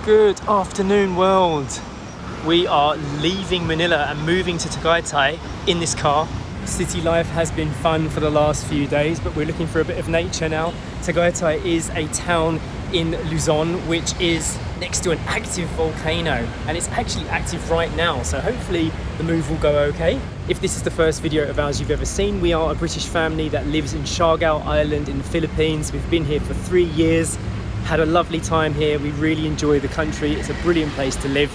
Good afternoon, world. We are leaving Manila and moving to Tagaytay in this car. City life has been fun for the last few days, but we're looking for a bit of nature now. Tagaytay is a town in Luzon, which is next to an active volcano, and it's actually active right now, so hopefully the move will go okay. If this is the first video of ours you've ever seen, we are a British family that lives in Siargao Island in the Philippines. We've been here for 3 years, had a lovely time here. We really enjoy the country. It's a brilliant place to live.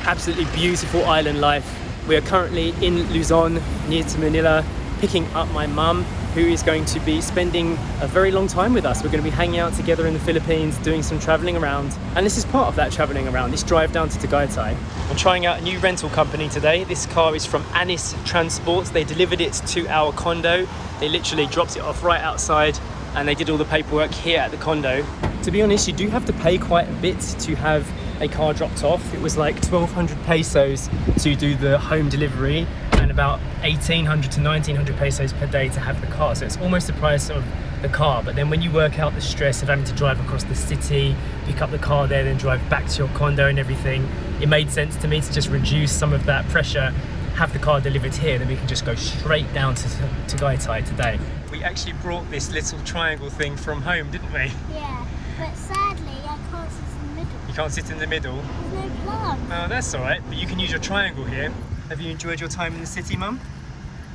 Absolutely beautiful island life. We are currently in Luzon, near to Manila, picking up my mum, who is going to be spending a very long time with us. We're going to be hanging out together in the Philippines, doing some traveling around. And this is part of that traveling around, this drive down to Tagaytay. I'm trying out a new rental company today. This car is from Anis Transport. They delivered it to our condo. They literally dropped it off right outside, and they did all the paperwork here at the condo. To be honest, you do have to pay quite a bit to have a car dropped off. It was like 1,200 pesos to do the home delivery, and about 1,800 to 1,900 pesos per day to have the car. So it's almost the price of the car. But then when you work out the stress of having to drive across the city, pick up the car there, then drive back to your condo and everything, it made sense to me to just reduce some of that pressure, have the car delivered here, then we can just go straight down to Tagaytay today. We actually brought this little triangle thing from home, didn't we? Yeah, but sadly I can't sit in the middle. You can't sit in the middle? There's no plug. Oh, that's all right, but you can use your triangle here. Have you enjoyed your time in the city, Mum?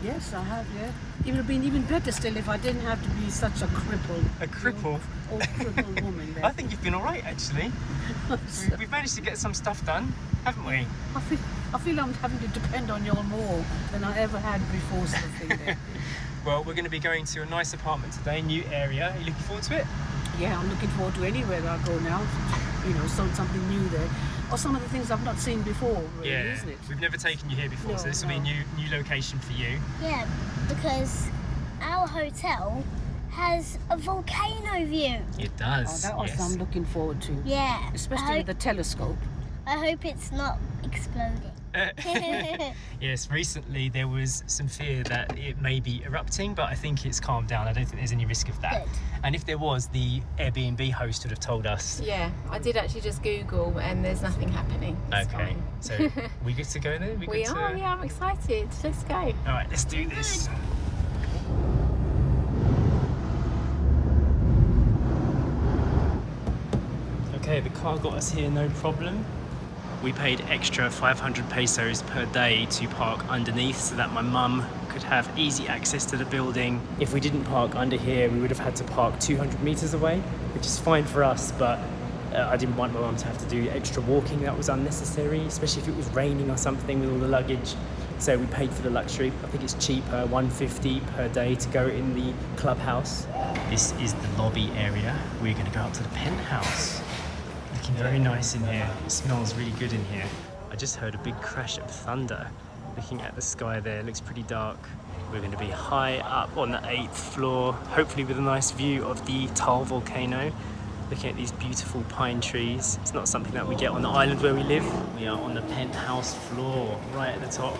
Yes, I have, yeah. It would have been even better still if I didn't have to be such a cripple. A cripple? Old crippled woman there. I think you've been all right, actually. We've managed to get some stuff done, haven't we? I feel I'm having to depend on you all more than I ever had before, sort of thing there. Well, we're going to be going to a nice apartment today, new area. Are you looking forward to it? Yeah, I'm looking forward to anywhere that I go now. You know, something new there. Or some of the things I've not seen before, really, Yeah, isn't it? we've never taken you here before, No, so this will be a new location for you. Yeah, because our hotel has a volcano view. It does, That was yes. I'm looking forward to. Yeah. Especially with the telescope. I hope it's not exploding. Yes, recently there was some fear that it may be erupting, but I think it's calmed down. I don't think there's any risk of that. Good. And if there was, the Airbnb host would have told us. Yeah, I did actually just Google and there's nothing happening. It's Okay, fine. so we good to go then? We good are, to... yeah, I'm excited. Let's go. All right, let's do this. Okay, the car got us here, no problem. We paid extra 500 pesos per day to park underneath so that my mum could have easy access to the building. If we didn't park under here, we would have had to park 200 meters away, which is fine for us, but I didn't want my mum to have to do extra walking. That was unnecessary, especially if it was raining or something with all the luggage. So we paid for the luxury. I think it's cheaper, 150 per day to go in the clubhouse. This is the lobby area. We're going to go up to the penthouse. Looking very nice in here. It smells really good in here. I just heard a big crash of thunder. Looking at the sky there, it looks pretty dark. We're going to be high up on the 8th floor, hopefully with a nice view of the Taal Volcano. Looking at these beautiful pine trees. It's not something that we get on the island where we live. We are on the penthouse floor, right at the top.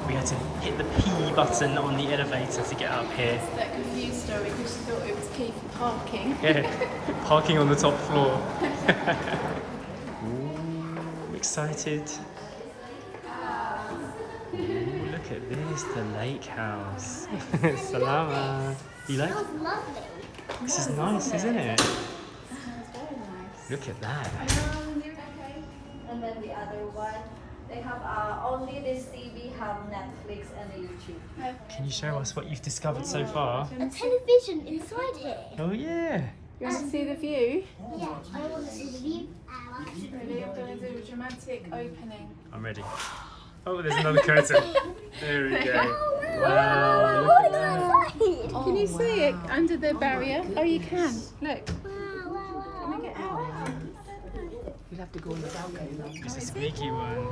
We had to hit the P button on the elevator to get up here. That confused story because she thought it was key for parking. Yeah, parking on the top floor. Ooh, excited. Ooh, look at this, the lake house. Salama. You like it? Smells lovely. This is nice, isn't it? Very nice. Look at that. Okay. And then the other one, they have only this TV have Netflix and YouTube. Can you show us what you've discovered so far? A television inside here. Oh yeah. You want to see the view? Yeah, I want to see the view. Really, I'm going to do a dramatic opening. I'm ready. Oh, there's another curtain. There we go. Oh, Wow, wow, look at that. Can you see it under the barrier? Oh, you can. Look. Wow. Can we get out? You'll have to go on the balcony now. It's a sneaky one.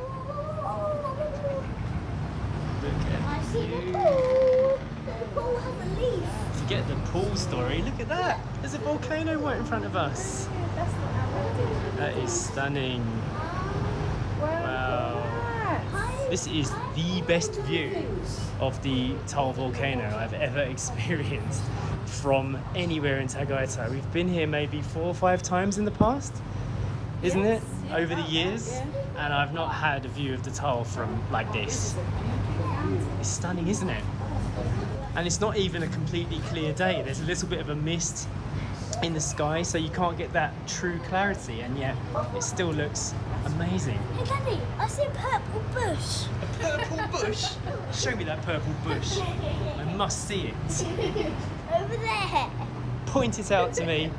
Look I at see the the view. pool. The pool has a leaf. Forget the pool story. Look at that. There's a volcano right in front of us. That's not how I did it. That is stunning. Wow. This is the best view of the Taal Volcano I've ever experienced from anywhere in Tagaytay. We've been here maybe 4 or 5 times in the past, isn't Yes, it? yeah, Over the years, yeah. and I've not had a view of the Taal from like this. It's stunning, isn't it? And it's not even a completely clear day. There's a little bit of a mist in the sky, so you can't get that true clarity, and yet it still looks amazing. Hey Daddy, I see a purple bush. A purple bush? Show me that purple bush. I must see it. Over there. Point it out to me.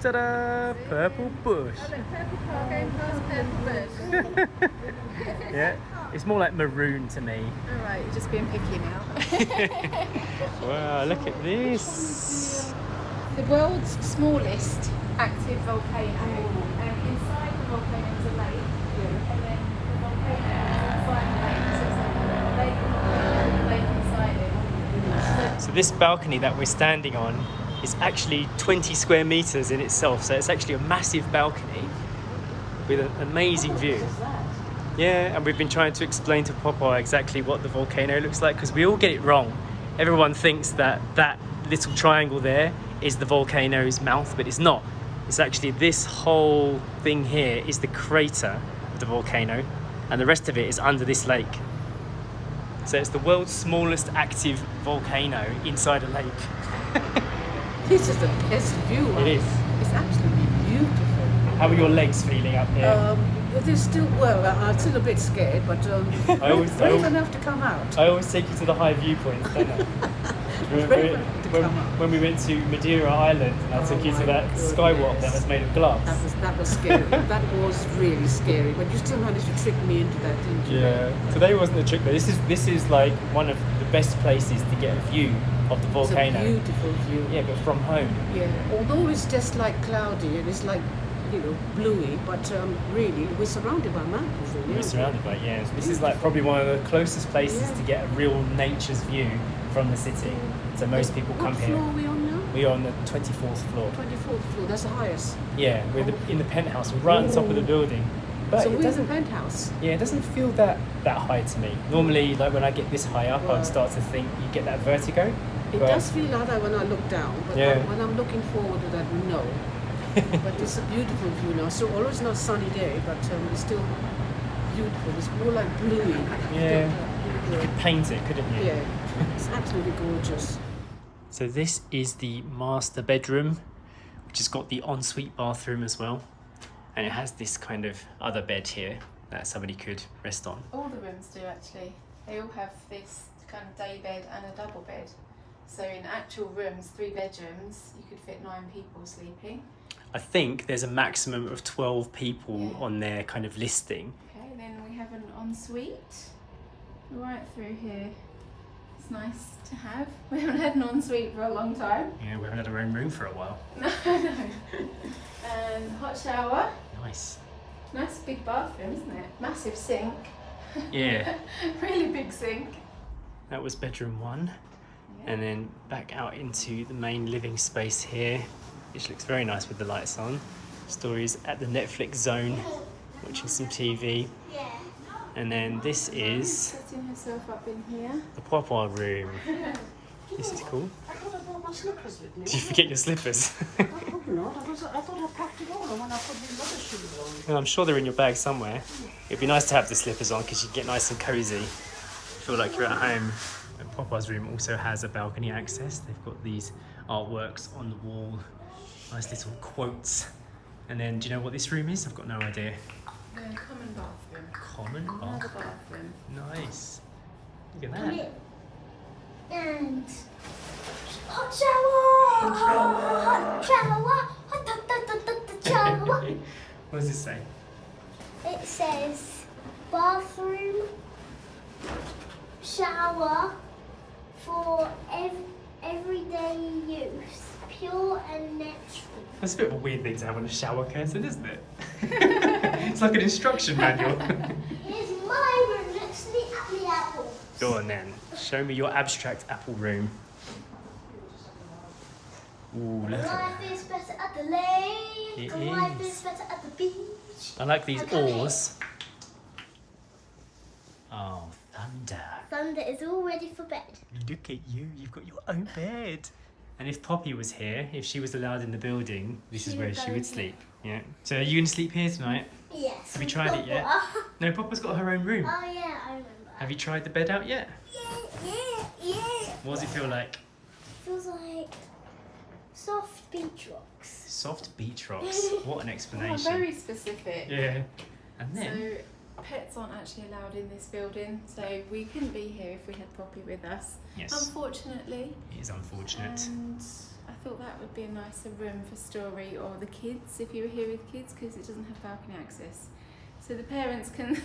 Ta-da! Purple bush. Purple car going past purple bush. Yeah, it's more like maroon to me. Alright, you're just being picky now. Wow, look at this. The world's smallest active volcano. Inside the volcano is a lake, and then the volcano is inside the lake, so it's like a lake inside it. So this balcony that we're standing on is actually 20 square meters in itself. So it's actually a massive balcony with an amazing view. Yeah, and we've been trying to explain to Papa exactly what the volcano looks like, because we all get it wrong. Everyone thinks that that little triangle there is the volcano's mouth, but it's not. It's actually this whole thing here is the crater of the volcano, and the rest of it is under this lake. So it's the world's smallest active volcano inside a lake. This is the best view. It is. It's absolutely beautiful. How are your legs feeling up here? They're still, well, I'm still a bit scared, but brave enough to come out. I always take you to the high viewpoints, don't I? Brave enough to come out. When we went to Madeira Island, and I took you to that skywalk that was made of glass. That was scary. That was really scary. But you still managed to trick me into that, didn't you? Yeah. Today wasn't a trick, though. This is like one of the best places to get a view of the volcano. It's a beautiful view. Yeah, but from home. Yeah. Although it's just like cloudy and it's like, bluey, but really we're surrounded by mountains. Really, We're surrounded by This is like probably one of the closest places to get a real nature's view from the city. So most people come What here. floor are we on now? We're on the 24th floor. 24th floor. That's the highest. Yeah, we're in the penthouse. We're right on top of the building. But So it we're in the doesn't. penthouse. Yeah, it doesn't feel that high to me. Normally, like when I get this high up, I Right. start to think you get that vertigo. It does feel like that when I look down, but Yeah. when I'm looking forward to that, no. But it's a beautiful view now. So although it's not a sunny day, but it's still beautiful. It's more like bluey. Yeah. Still, You could paint it, couldn't you? yeah. It's absolutely gorgeous. So this is the master bedroom, which has got the ensuite bathroom as well. And it has this kind of other bed here that somebody could rest on. All the rooms do actually. They all have this kind of day bed and a double bed. So in actual rooms, 3 bedrooms, you could fit 9 people sleeping. I think there's a maximum of 12 people on their kind of listing. Okay, then we have an ensuite right through here. It's nice to have. We haven't had an ensuite for a long time. Yeah, we haven't had our own room for a while. No. And hot shower. Nice. Nice big bathroom, isn't it? Massive sink. Yeah. Really big sink. That was bedroom 1. And then back out into the main living space here, which looks very nice with the lights on. Story's at the Netflix zone, watching some TV. Yeah. And then this is Setting herself up in here. the Papa room. This is cool. I thought I brought my slippers with me. Did you forget your slippers? I hope not. I thought I packed it all and when I put these other shoes on. And I'm sure they're in your bag somewhere. It'd be nice to have the slippers on because you get nice and cozy. Feel like you're at home. And Papa's room also has a balcony access. They've got these artworks on the wall, nice little quotes. And then, do you know what this room is? I've got no idea. The common bathroom. Common Another bathroom. bathroom. Nice. Look at Come that. in. And hot shower. Hot shower. Hot shower. What does it say? It says bathroom, shower for everyday use, pure and natural. That's a bit of a weird thing to have on a shower curtain, isn't it? It's like an instruction manual. Here's my room. Let's look at the apple. Go on then. Show me your abstract apple room. Ooh, look at that. Life is better at the lake. It Life is. is better at the beach. I like these Okay. oars. Oh, thunder. Thunder is all ready for bed. Look at you. You've got your own bed. And if Poppy was here, if she was allowed in the building, this is She where would she go would here. sleep. Yeah. So are you going to sleep here tonight? Yes. Have you tried it yet? No, Papa's got her own room. Oh yeah, I remember. Have you tried the bed out yet? Yeah. What does it feel like? Feels like soft beach rocks. Soft beach rocks. What an Oh, explanation. very specific. Yeah. And then, So pets aren't actually allowed in this building, so we couldn't be here if we had Poppy with us. yes, Unfortunately. it is unfortunate. And I thought that would be a nicer room for Story or the kids if you were here with kids, because it doesn't have balcony access. So the parents can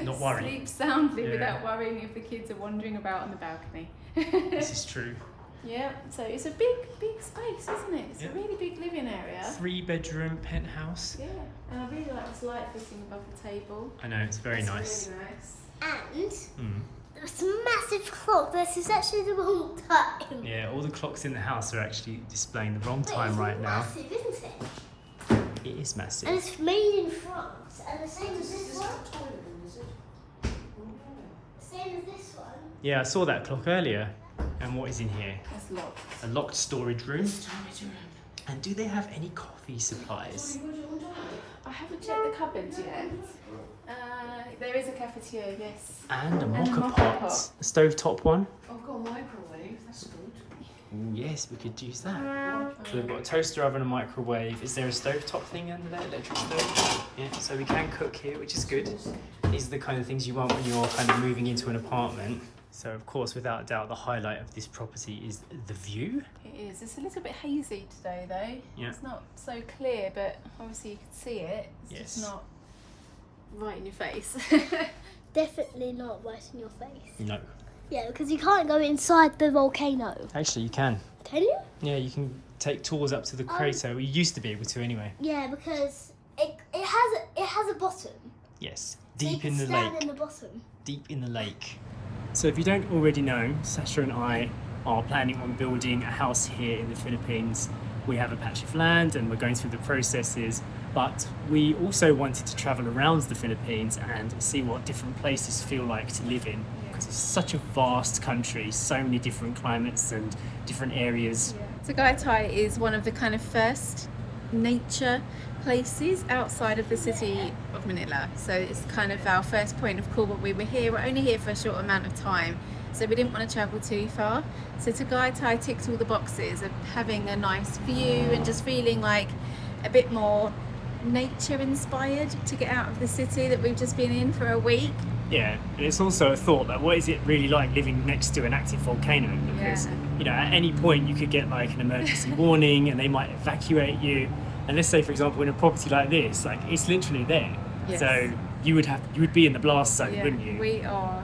Not worry. sleep soundly Yeah. without worrying if the kids are wandering about on the balcony. This is true. Yeah, so it's a big space, isn't it? It's Yeah. a really big living area. 3-bedroom penthouse. Yeah, and I really like this light fitting above the table. I know, it's very It's nice. Really nice. And Mm. there's a massive clock. This is actually the wrong time. Yeah, all the clocks in the house are actually displaying the wrong Wait, time it's right now. massive, isn't it? It is And massive. it's made in France. And the same as this one. Toilet room, is it? Same as this one. Yeah, I saw that clock earlier. And what is in here? It's locked. A locked storage room. Storage room. And do they have any coffee supplies? I haven't checked the cupboards yet. There is a cafetiere, yes. And a And a mocha mocha pot. pot. A stovetop one. Oh, I've got a microwave. That's good. Ooh, yes, we could use that. So we've got a toaster oven, a microwave. Is there a stovetop thing under there? Electric stove? Yeah, so we can cook here, which is good. These are the kind of things you want when you're kind of moving into an apartment. So of course, without doubt, the highlight of this property is the view. It is. It's a little bit hazy today, though. Yeah. It's not so clear, but obviously you can see it. It's Yes. just not right in your face. Definitely not right in your face. No. Yeah, because you can't go inside the volcano. Actually, you can. Can you? Yeah, you can take tours up to the crater. We used to be able to anyway. Yeah, because it has a bottom. Yes, So you deep can in the stand lake. in the bottom. Deep in the lake. So if you don't already know, Sacha and I are planning on building a house here in the Philippines. We have a patch of land and we're going through the processes, but we also wanted to travel around the Philippines and see what different places feel like to live in, because it's such a vast country, so many different climates and different areas. Tagaytay is one of the kind of first nature places outside of the city of Manila. So it's kind of our first point of call, but we were here, we're only here for a short amount of time. So we didn't want to travel too far. So Tagaytay ticks all the boxes of having a nice view and just feeling like a bit more nature inspired to get out of the city that we've just been in for a week. Yeah, and it's also a thought that what is it really like living next to an active volcano? Because, Yeah. you know, at any point you could get like an emergency warning and they might evacuate you. And let's say, for example, in a property like this, like it's literally there. Yes. So you would be in the blast zone, Yeah, wouldn't you? we are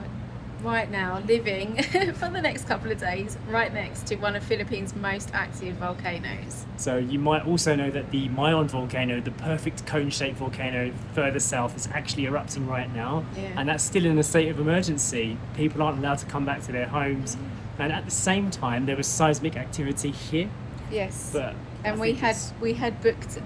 right now living for the next couple of days right next to one of Philippines' most active volcanoes. So you might also know that the Mayon volcano, the perfect cone-shaped volcano further south, is actually erupting right now. Yeah. And that's still in a state of emergency. People aren't allowed to come back to their homes. And at the same time, there was seismic activity here. Yes. But And I we think had booked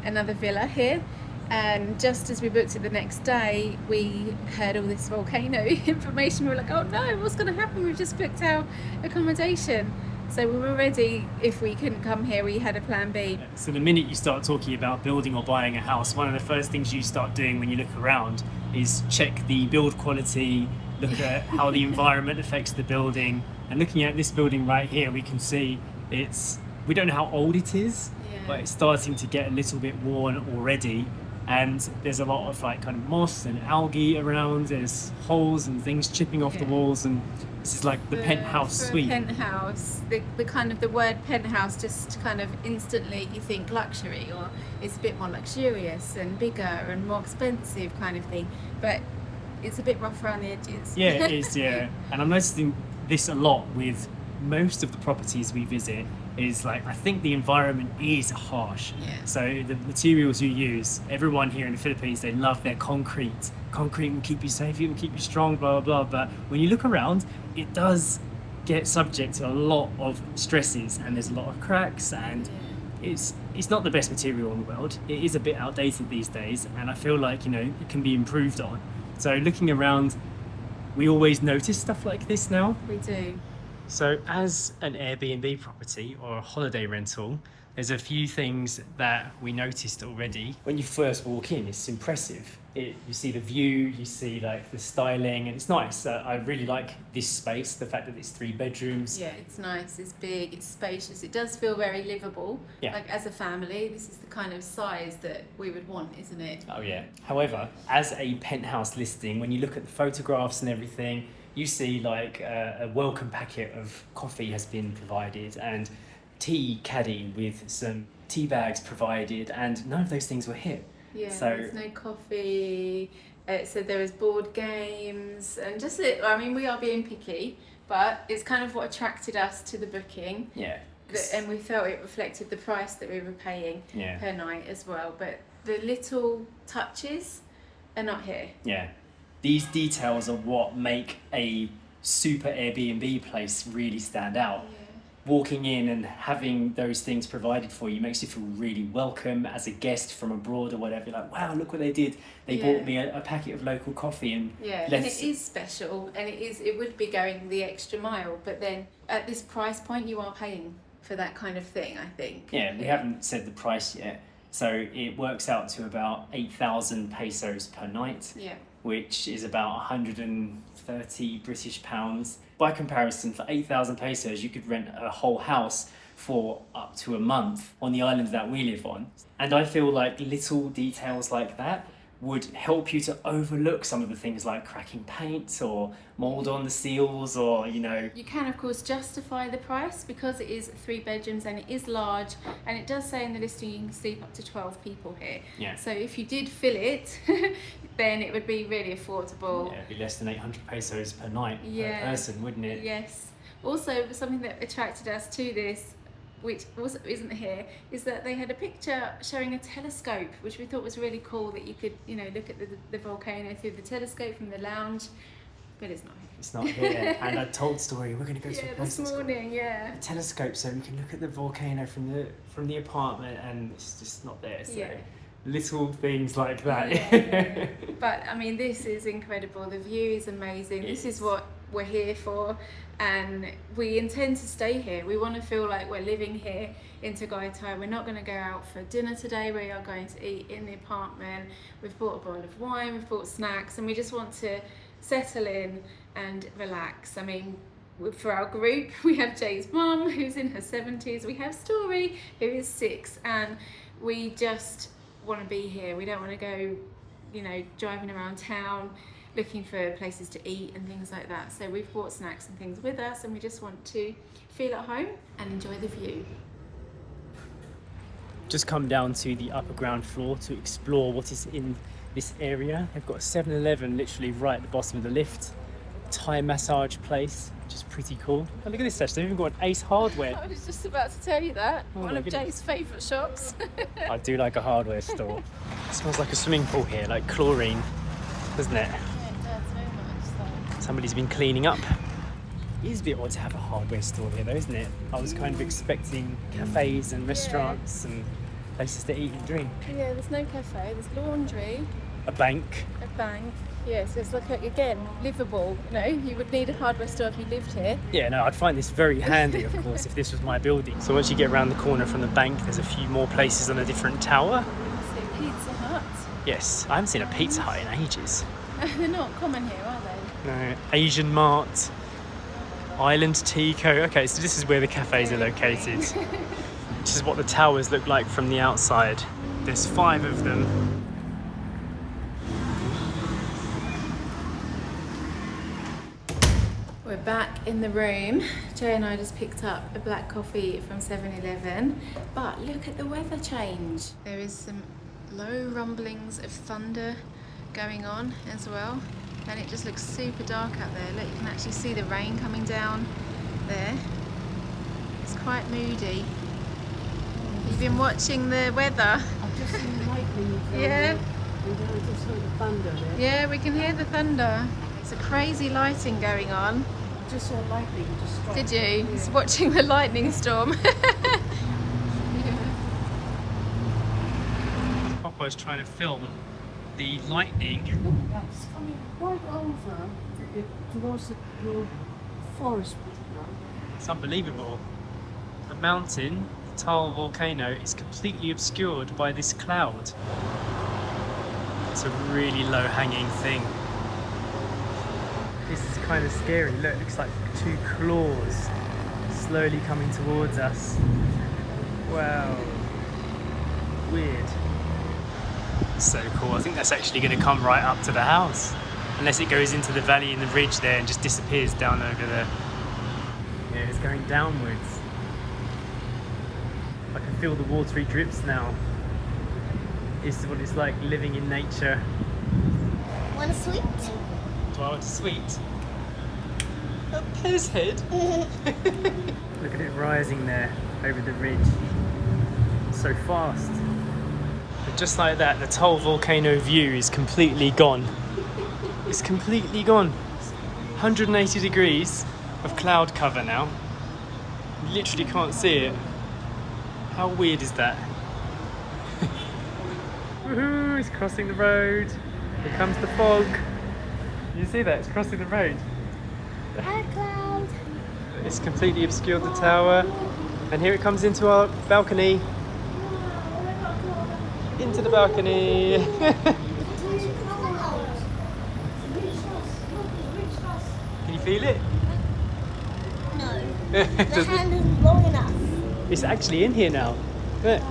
another villa here, and just as we booked it the next day, we heard all this volcano information. We were like, oh no, what's going to happen? We've just booked our accommodation. So we were ready. If we couldn't come here, we had a plan B. So the minute you start talking about building or buying a house, one of the first things you start doing when you look around is check the build quality, look at how the environment affects the building. And looking at this building right here, we can see we don't know how old it is, Yeah. but it's starting to get a little bit worn already. And there's a lot of like kind of moss and algae around. There's holes and things chipping off the Yeah. walls, and this is like the penthouse for suite. A penthouse, the kind of the word penthouse just kind of instantly you think luxury, or it's a bit more luxurious and bigger and more expensive kind of thing. But it's a bit rough around the edges. Yeah, it is, yeah. And I'm noticing this a lot with most of the properties we visit is like, I think the environment is harsh. Yeah. So the materials you use, everyone here in the Philippines, they love their concrete. Concrete will keep you safe, it will keep you strong, blah, blah, blah. But when you look around, it does get subject to a lot of stresses, and there's a lot of cracks, and it's not the best material in the world. It is a bit outdated these days, and I feel like, you know, it can be improved on. So looking around, we always notice stuff like this now. We do. So as an Airbnb property or a holiday rental, there's a few things that we noticed already. When you first walk in, it's impressive. You see the view, you see like the styling, and it's nice. I really like this space, the fact that it's 3 bedrooms. Yeah, it's nice, it's big, it's spacious. It does feel very livable. Yeah. Like as a family, this is the kind of size that we would want, isn't it? Oh yeah. However, as a penthouse listing, when you look at the photographs and everything, you see like a welcome packet of coffee has been provided and tea caddy with some tea bags provided, and none of those things were here. Yeah, So there's no coffee. So there is board games and just it. I mean, we are being picky, but it's kind of what attracted us to the booking. yeah. And we felt it reflected the price that we were paying Yeah. per night as well. But the little touches are not here. Yeah. These details are what make a super Airbnb place really stand out. Walking in and having those things provided for you makes you feel really welcome as a guest from abroad or whatever. You're like, wow, look what they did. They Yeah. bought me a packet of local coffee and Yeah, and let's... it is special, and it would be going the extra mile. But then at this price point, you are paying for that kind of thing, I think. Yeah, we haven't said the price yet. So it works out to about 8,000 pesos per night, Yeah. which is about 130 British pounds. By comparison, for 8,000 pesos, you could rent a whole house for up to a month on the island that we live on. And I feel like little details like that would help you to overlook some of the things like cracking paint or mold on the seals, or, you know... You can, of course, justify the price because it is 3 bedrooms and it is large, and it does say in the listing you can sleep up to 12 people here. Yeah. So if you did fill it, then it would be really affordable. Yeah, it'd be less than 800 pesos per night Yeah. per person, wouldn't it? Yes. Also, something that attracted us to this, which also isn't here, is that they had a picture showing a telescope, which we thought was really cool, that you could, you know, look at the volcano through the telescope from the lounge, but it's not here. It's not here. And I told Story we're going to go to a Yeah, place this that's got morning, yeah. a telescope so we can look at the volcano from the apartment, and it's just not there. So Yeah. little things like that. Yeah. But I mean, this is incredible. The view is amazing. This is what we're here for, and we intend to stay here. We want to feel like we're living here in Tagaytay. We're not going to go out for dinner today. We are going to eat in the apartment. We've bought a bottle of wine, we've bought snacks, and we just want to settle in and relax. I mean, for our group, we have Jay's mum, who's in her 70s. We have Story, who is 6, and we just want to be here. We don't want to go, you know, driving around town looking for places to eat and things like that. So we've brought snacks and things with us, and we just want to feel at home and enjoy the view. Just come down to the upper ground floor to explore what is in this area. They've got a 7-Eleven literally right at the bottom of the lift. Thai massage place, which is pretty cool. Oh, look at this, Sacha. They've even got an Ace Hardware. I was just about to tell you that. Oh One my of goodness. Jay's favourite shops. I do like a hardware store. It smells like a swimming pool here, like chlorine, doesn't it? Yeah, it does very much so. Somebody's been cleaning up. It is a bit odd to have a hardware store here though, isn't it? I was kind of expecting cafes and restaurants and places to eat and drink. Yeah, there's no cafe, there's laundry, A bank. a bank. Yes, it's like, again, livable. You know, you would need a hardware store if you lived here. Yeah, no, I'd find this very handy, of course, if this was my building. So once you get around the corner from the bank, there's a few more places on a different tower. So Pizza Hut. Yes, I haven't seen a Pizza Hut in ages. They're not common here, are they? No, Asian Mart, Island Tea Co. Okay, so this is where the cafes are located. This is what the towers look like from the outside. There's 5 of them. We're back in the room. Jay and I just picked up a black coffee from 7-Eleven, but look at the weather change. There is some low rumblings of thunder going on as well, and it just looks super dark out there. Look, you can actually see the rain coming down there. It's quite moody. You've been watching the weather? I've just seen lightning. Yeah. And then I just heard the thunder there. Yeah, we can hear the thunder. It's a crazy lighting going on. I just saw lightning just strike. Did you? Yeah. It's watching the lightning storm. Papa's trying to film the lightning. That's coming right over towards the forest now. It's unbelievable. The mountain, the Taal Volcano, is completely obscured by this cloud. It's a really low-hanging thing. This is kind of scary. Look, it looks like two claws slowly coming towards us. Wow. Weird. So cool. I think that's actually going to come right up to the house. Unless it goes into the valley in the ridge there and just disappears down over there. Yeah, it's going downwards. I can feel the watery drips now. This is what it's like living in nature. Want a sweet? Do I want a sweet? A pear's head? Look at it rising there over the ridge. So fast. But just like that, the Taal Volcano view is completely gone. It's completely gone. 180 degrees of cloud cover now. You literally can't see it. How weird is that? Woohoo! It's crossing the road. Here comes the fog. You see that? It's crossing the road. Hi, cloud. It's completely obscured the tower. And here it comes into our balcony. Into the balcony. Can you feel it? No. The hand isn't long enough. It's actually in here now. Look.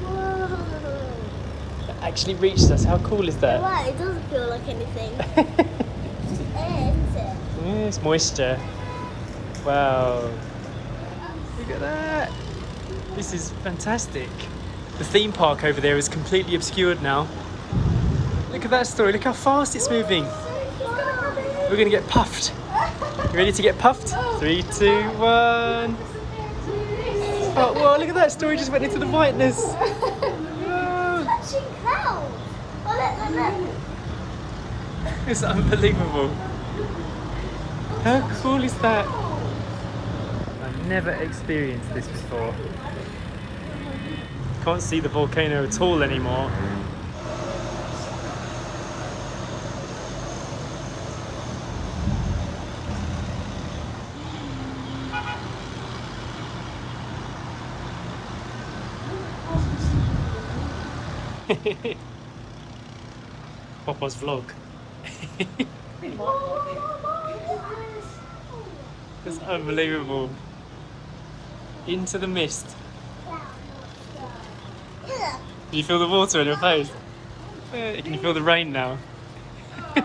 Whoa. It actually reached us. How cool is that? You're right, it doesn't feel like anything. It's just air, isn't it? Yeah, it's moisture. Wow. Look at that. This is fantastic. The theme park over there is completely obscured now. Look at that story. Look how fast it's moving. We're going to get puffed. You ready to get puffed? 3, 2, 1. Oh, wow, look at that story. Just went into the whiteness. Whoa. Touching clouds. Oh, look. It's unbelievable. How cool is that? I've never experienced this before. Can't see the volcano at all anymore. Papa's vlog. It's unbelievable. Into the mist. Can you feel the water in your face? Can you feel the rain now? Oh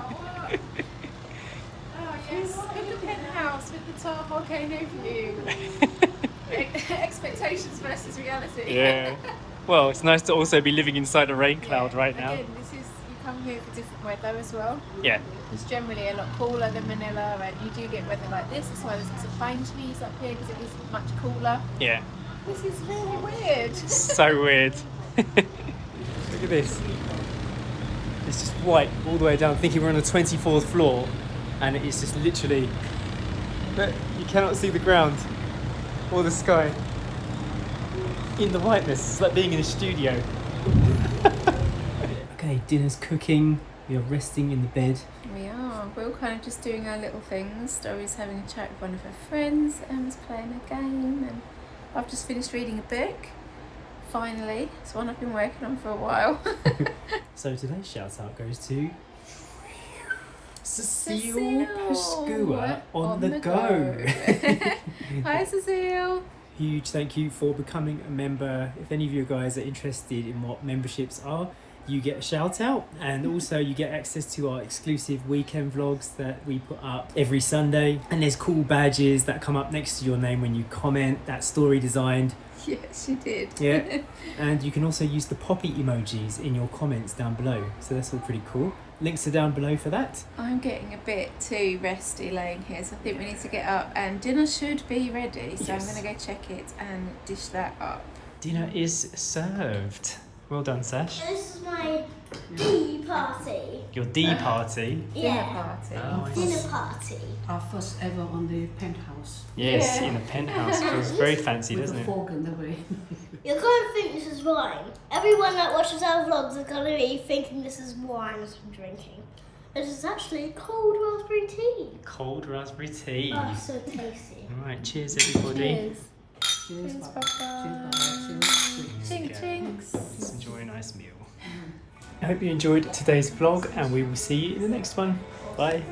yes, in the penthouse with the Taal Volcano view. Expectations versus reality. Yeah. Well, it's nice to also be living inside a rain cloud right now. Again, this is, you come here for different weather as well. Yeah. It's generally a lot cooler than Manila, and you do get weather like this. That's why there's some pine trees up here because it is much cooler. Yeah. This is really weird. So weird. Look at this. It's just white all the way down. Thinking we're on the 24th floor, and it's just literally. But you cannot see the ground or the sky. In the whiteness, it's like being in a studio. Okay, dinner's cooking. We are resting in the bed. We are. We're all kind of just doing our little things. Story's having a chat with one of her friends. Emma's playing a game, and I've just finished reading a book. Finally, it's one I've been working on for a while. So today's shout out goes to Cecile Cecile Pascua on the go. Hi, Cecile. Huge thank you for becoming a member. If any of you guys are interested in what memberships are, you get a shout out, and also you get access to our exclusive weekend vlogs that we put up every Sunday, and there's cool badges that come up next to your name when you comment. That Story designed. Yes, you did. Yeah. And you can also use the poppy emojis in your comments down below, so that's all pretty cool. Links are down below for that. I'm getting a bit too resty laying here, so I think we need to get up, and dinner should be ready, so Yes. I'm going to go check it and dish that up. Dinner is served. Well done, Sash. This is my D party. Your D party. Dinner party. Oh, I Dinner see. party. Our first ever on the penthouse. Yes, Yeah. in a penthouse. Feels very fancy, With doesn't the it? fog in the way. You're going to think this is wine. Everyone that watches our vlogs is going to be thinking this is wine as I'm drinking. It is actually cold raspberry tea. Cold raspberry tea. Oh, so tasty. Alright, cheers everybody. Cheers. Cheers, Cheers, Papa. Papa. Cheers, Chink, Yeah. chinks. Let's enjoy a nice meal. I hope you enjoyed today's vlog and we will see you in the next one. Bye.